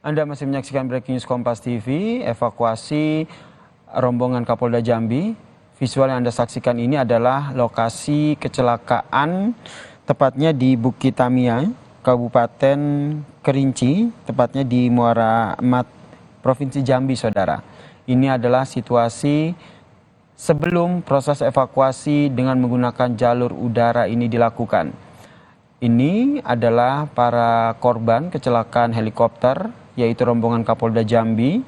Anda masih menyaksikan Breaking News Kompas TV, evakuasi rombongan Kapolda Jambi. Visual yang Anda saksikan ini adalah lokasi kecelakaan, tepatnya di Bukit Tamia, Kabupaten Kerinci, tepatnya di Muara Emat, Provinsi Jambi, saudara. Ini adalah situasi sebelum proses evakuasi dengan menggunakan jalur udara ini dilakukan. Ini adalah para korban kecelakaan helikopter, yaitu rombongan Kapolda Jambi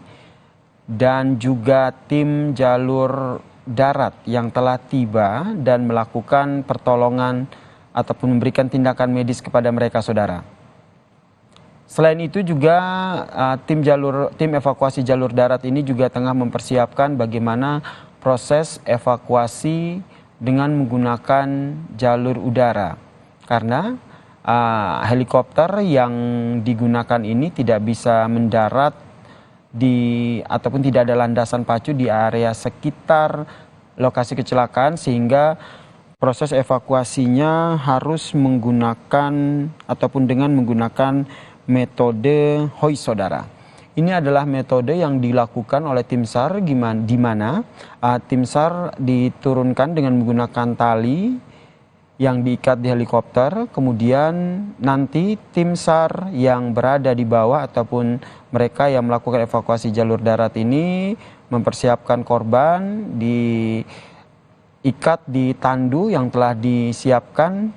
dan juga tim jalur darat yang telah tiba dan melakukan pertolongan ataupun memberikan tindakan medis kepada mereka, saudara. Selain itu juga tim evakuasi jalur darat ini juga tengah mempersiapkan bagaimana proses evakuasi dengan menggunakan jalur udara. Karena helikopter yang digunakan ini tidak bisa mendarat ataupun tidak ada landasan pacu di area sekitar lokasi kecelakaan, sehingga proses evakuasinya harus menggunakan ataupun dengan menggunakan metode hoist, saudara. Ini adalah metode yang dilakukan oleh tim SAR, di mana tim SAR diturunkan dengan menggunakan tali yang diikat di helikopter, kemudian nanti tim SAR yang berada di bawah ataupun mereka yang melakukan evakuasi jalur darat ini mempersiapkan korban, diikat di tandu yang telah disiapkan,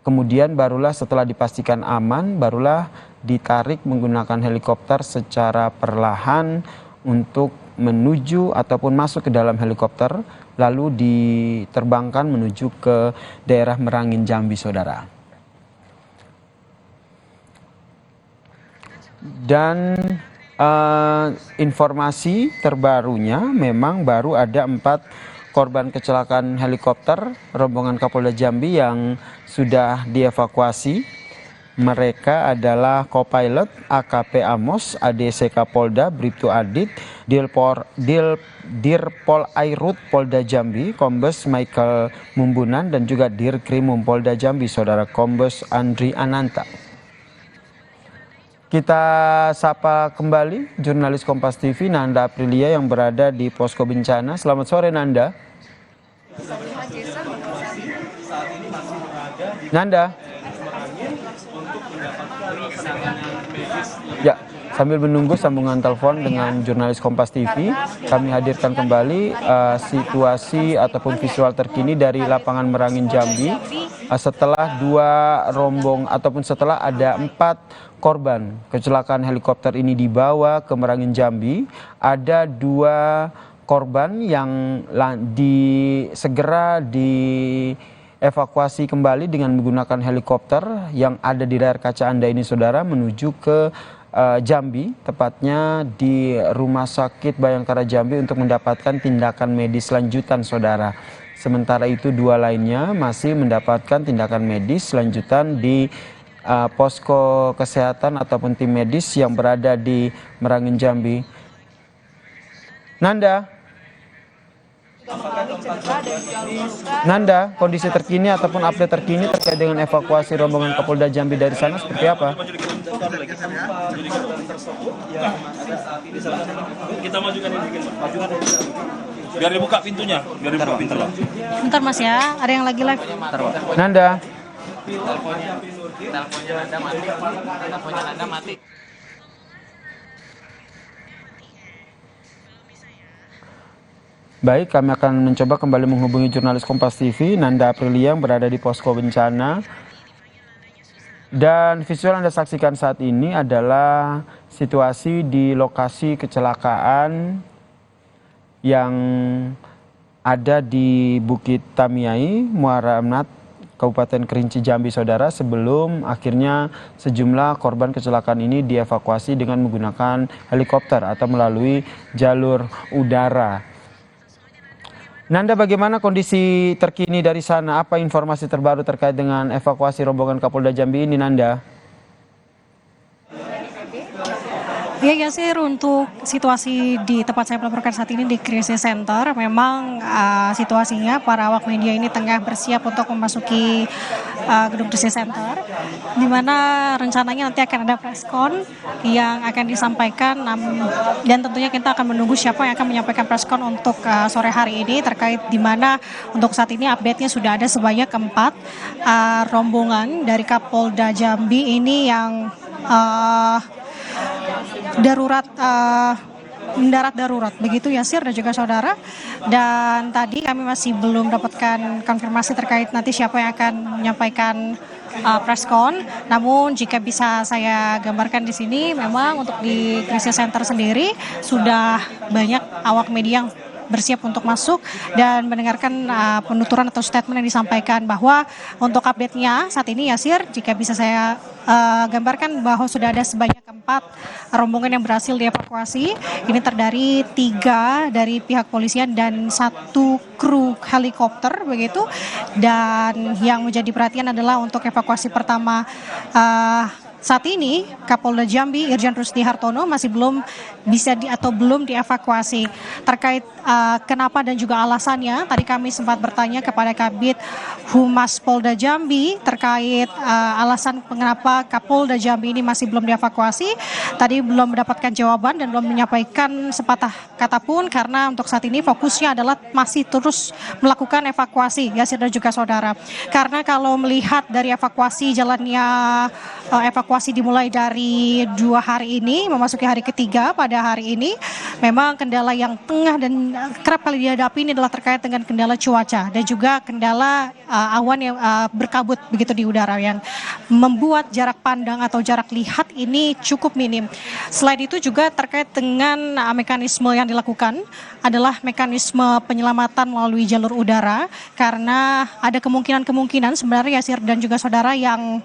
kemudian barulah setelah dipastikan aman, barulah ditarik menggunakan helikopter secara perlahan untuk menuju ataupun masuk ke dalam helikopter, lalu diterbangkan menuju ke daerah Merangin, Jambi, saudara. Dan informasi terbarunya memang baru ada 4 korban kecelakaan helikopter rombongan Kapolda Jambi yang sudah dievakuasi. Mereka adalah Kopilot AKP Amos, ADC Kapolda Bribtu Adit, Dirpol Airut Polda Jambi, Kombes Michael Mumbunan, dan juga Dirkrimum Polda Jambi, saudara, Kombes Andri Ananta. Kita sapa kembali jurnalis Kompas TV Nanda Aprilia yang berada di posko bencana. Selamat sore, Nanda. Nanda. Ya, sambil menunggu sambungan telepon dengan jurnalis Kompas TV, kami hadirkan kembali situasi ataupun visual terkini dari lapangan Merangin, Jambi. Setelah setelah ada 4 korban kecelakaan helikopter ini dibawa ke Merangin, Jambi, ada 2 korban yang segera dievakuasi kembali dengan menggunakan helikopter yang ada di layar kaca Anda ini, saudara, menuju ke Jambi, tepatnya di Rumah Sakit Bayangkara Jambi untuk mendapatkan tindakan medis lanjutan, saudara. Sementara itu 2 lainnya masih mendapatkan tindakan medis lanjutan di posko kesehatan ataupun tim medis yang berada di Merangin, Jambi. Nanda, kondisi terkini ataupun update terkini terkait dengan evakuasi rombongan Kapolda Jambi dari sana seperti apa? Kita majukan biar dibuka pintunya, Bentar Mas ya, ada yang lagi live. Nanda. Teleponnya Nanda mati. Baik, kami akan mencoba kembali menghubungi jurnalis Kompas TV Nanda Aprilia yang berada di posko bencana. Dan visual yang Anda saksikan saat ini adalah situasi di lokasi kecelakaan yang ada di Bukit Tamiai, Muara Emat, Kabupaten Kerinci, Jambi, saudara, sebelum akhirnya sejumlah korban kecelakaan ini dievakuasi dengan menggunakan helikopter atau melalui jalur udara. Nanda, bagaimana kondisi terkini dari sana? Apa informasi terbaru terkait dengan evakuasi rombongan Kapolda Jambi ini, Nanda? Ya Yasir, untuk situasi di tempat saya melaporkan saat ini di Crisis Center, memang situasinya para awak media ini tengah bersiap untuk memasuki gedung Crisis Center, di mana rencananya nanti akan ada preskon yang akan disampaikan, dan tentunya kita akan menunggu siapa yang akan menyampaikan preskon untuk sore hari ini, terkait di mana untuk saat ini update-nya sudah ada sebanyak 4 rombongan dari Kapolda Jambi ini yang mendarat darurat, begitu Yasir dan juga saudara. Dan tadi kami masih belum dapatkan konfirmasi terkait nanti siapa yang akan menyampaikan preskon. Namun jika bisa saya gambarkan di sini, memang untuk di Crisis Center sendiri sudah banyak awak media yang bersiap untuk masuk dan mendengarkan penuturan atau statement yang disampaikan, bahwa untuk update-nya saat ini Yasir, jika bisa saya gambarkan bahwa sudah ada sebanyak 4 rombongan yang berhasil dievakuasi. Ini terdiri 3 dari pihak polisian dan 1 kru helikopter begitu. Dan yang menjadi perhatian adalah untuk evakuasi pertama saat ini Kapolda Jambi Irjen Rusdi Hartono masih belum bisa belum dievakuasi. Terkait kenapa dan juga alasannya, tadi kami sempat bertanya kepada Kabid Humas Polda Jambi terkait alasan mengapa Kapolda Jambi ini masih belum dievakuasi. Tadi belum mendapatkan jawaban dan belum menyampaikan sepatah kata pun, karena untuk saat ini fokusnya adalah masih terus melakukan evakuasi, Yasir dan juga saudara. Karena kalau melihat dari evakuasi jalannya evakuasi dimulai dari 2 hari ini memasuki hari ketiga pada hari ini, memang kendala yang tengah dan kerap kali dihadapi ini adalah terkait dengan kendala cuaca dan juga kendala awan yang berkabut begitu di udara, yang membuat jarak pandang atau jarak lihat ini cukup minim. Selain itu juga terkait dengan mekanisme yang dilakukan adalah mekanisme penyelamatan melalui jalur udara, karena ada kemungkinan sebenarnya Yasir dan juga saudara yang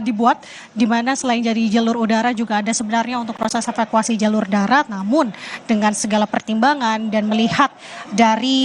dibuat, di mana selain dari jalur udara juga ada sebenarnya untuk proses evakuasi jalur darat. Namun dengan segala pertimbangan dan melihat dari